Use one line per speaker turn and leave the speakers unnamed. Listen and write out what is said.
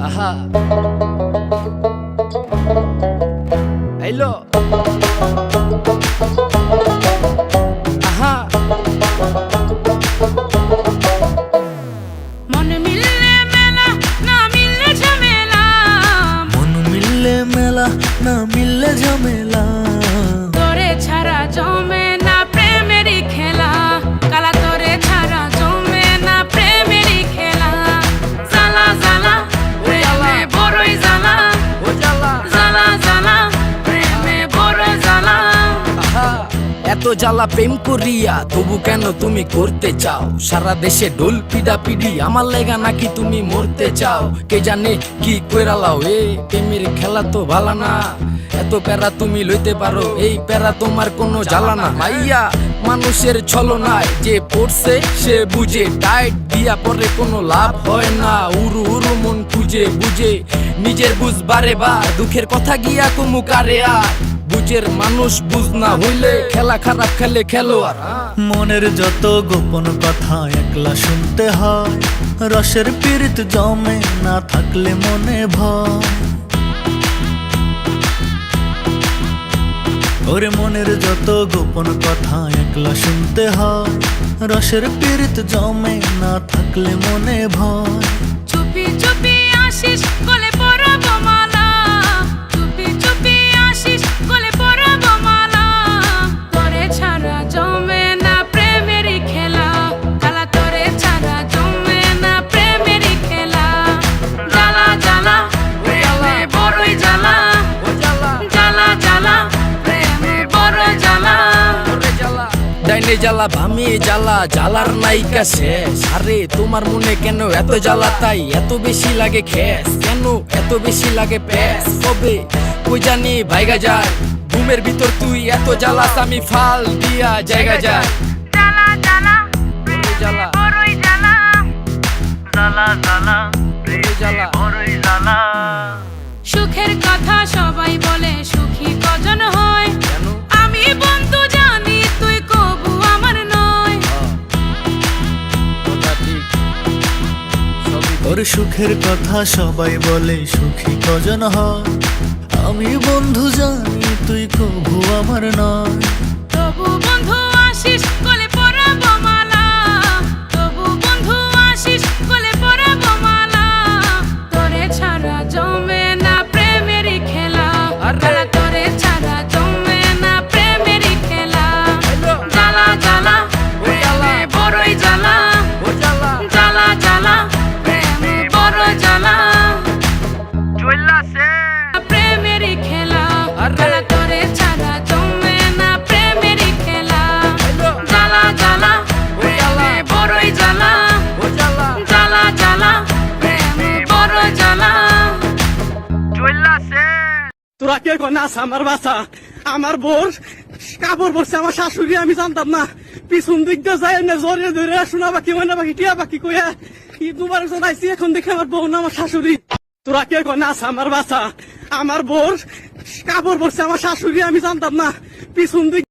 আহা আইলো আহা
মন মিললে মেলা না মিললে ঝামেলা,
মন মিললে মেলা না মিললে ঝামেলা,
তোরে ছাড়া জমে না প্রেমেরই খেলা, কালা তোরে ছাড়া জমে না প্রেমেরই খেলা। জ্বালা জ্বালা প্রেমে বড়ই জ্বালা,
ও জ্বালা
জ্বালা জ্বালা প্রেমে বড় জ্বালা।
আহা এত জ্বালা প্রেম করিয়া তবু কেন তুমি করতে চাও? সারা দেশে ঢোল পিডা পিডি আমার লেগা নাকি তুমি মরতে চাও? কে জানে কি কইরালাও এ প্রেমের খেলা তো ভালা না। এত প্যারা তুমি লইতে পারো, এই প্যারা তোমার কোনো জ্বালা না। মাইয়া মানুষের ছলনায় যে পড়ছে সে বুঝে, টাইট দিয়া পরে কোনো লাভ হয় না। উরু উরু মন খুঁজে বুঝে নিজের বুঝ বারে বার, দুঃখের কথা গিয়া কুমু কারে আর। বুঝের মানুষ বুঝ না হইলে খেলা খারাপ খেলে খেলোয়াড়।
মনের যত গোপন কথা একলা শুনতে হয়, রসের পীড়িত জমে না থাকলে মনে ভয়। ওরে মনের যত গোপন কথা একলা শুনতে হয়, রসের পীড়িত জমে না থাকলে মনে ভয়।
চুপি চুপি আসিস গলে পরাব মালা, চুপি চুপি আসিস গলে পরাব মালা। তোরে ছাড়া জমে না প্রেমেরই খেলা, কালা তোরে ছাড়া জমে না প্রেমেরই খেলা। জ্বালা জ্বালা প্রেমে বড়ই জ্বালা,
ও জ্বালা
জ্বালা জ্বালা প্রেমে বড় জ্বালা।
ওরে জ্বালা ডাইনে জ্বালা ভামে জ্বালা, জ্বালার নাইকা শেষ। আরে তোমার মনে কেন এত জ্বালা, তাই এত বেশি লাগে খেস? কেন এত বেশি লাগে প্যাস? কবে কই জানি ভাইগা যায় ঘুমের ভিতর তুই এত জ্বালাস, আমি ফাল দিয়া জায়গা যায়।
জ্বালা জ্বালা
ওরে জ্বালা
বড়ই জ্বালা,
জ্বালা জ্বালা
ওরে জ্বালা
বড়ই জ্বালা।
সুখের কথা সবাই বলে সুখী কজন হয়,
কেন
আমি বন্ধু জানি তুই কবু আমার নয়।
কথা ঠিক সবই
ওর সুখের কথা সবাই বলে সুখী কজন হয়, আমি বন্ধু জানি তুই কভু আমার নয়।
তবু বন্ধু আসিস গলে পরাব মালা, তবু বন্ধু আসিস গলে পরাব মালা। তোরে ছাড়া জমে না প্রেমেরই খেলা, কালা তোরে ছাড়া জমে না প্রেমেরই খেলা। জ্বালা জ্বালা প্রেমে বড়ই জ্বালা,
ও জ্বালা
জ্বালা জ্বালা প্রেমে বড় জ্বালা। প্রেমেরই খেলা, কালা তোরে ছাড়া জমে না প্রেমেরই খেলা। জ্বালা জ্বালা প্রেমে বড়ই জ্বালা,
ও জ্বালা
জ্বালা জ্বালা প্রেমে বড় জ্বালা।
তোরা কে নাচ আমার বাসা, আমার বোর কাপড় পরছে আমার শাশুড়ি, আমি জানতাম না। পিছন দিক দিয়ে যাই না জোরে ধরে শোনা বাকি মনে বাকি টিয়া বাকি কইয়া দুবার আইসি, এখন দেখে আমার বউ না আমার শাশুড়ি। তোরা কে নাচ আমার বাসা, আমার বোর কাপড় পরছে আমার শাশুড়ি, আমি জানতাম না। পিছন দিক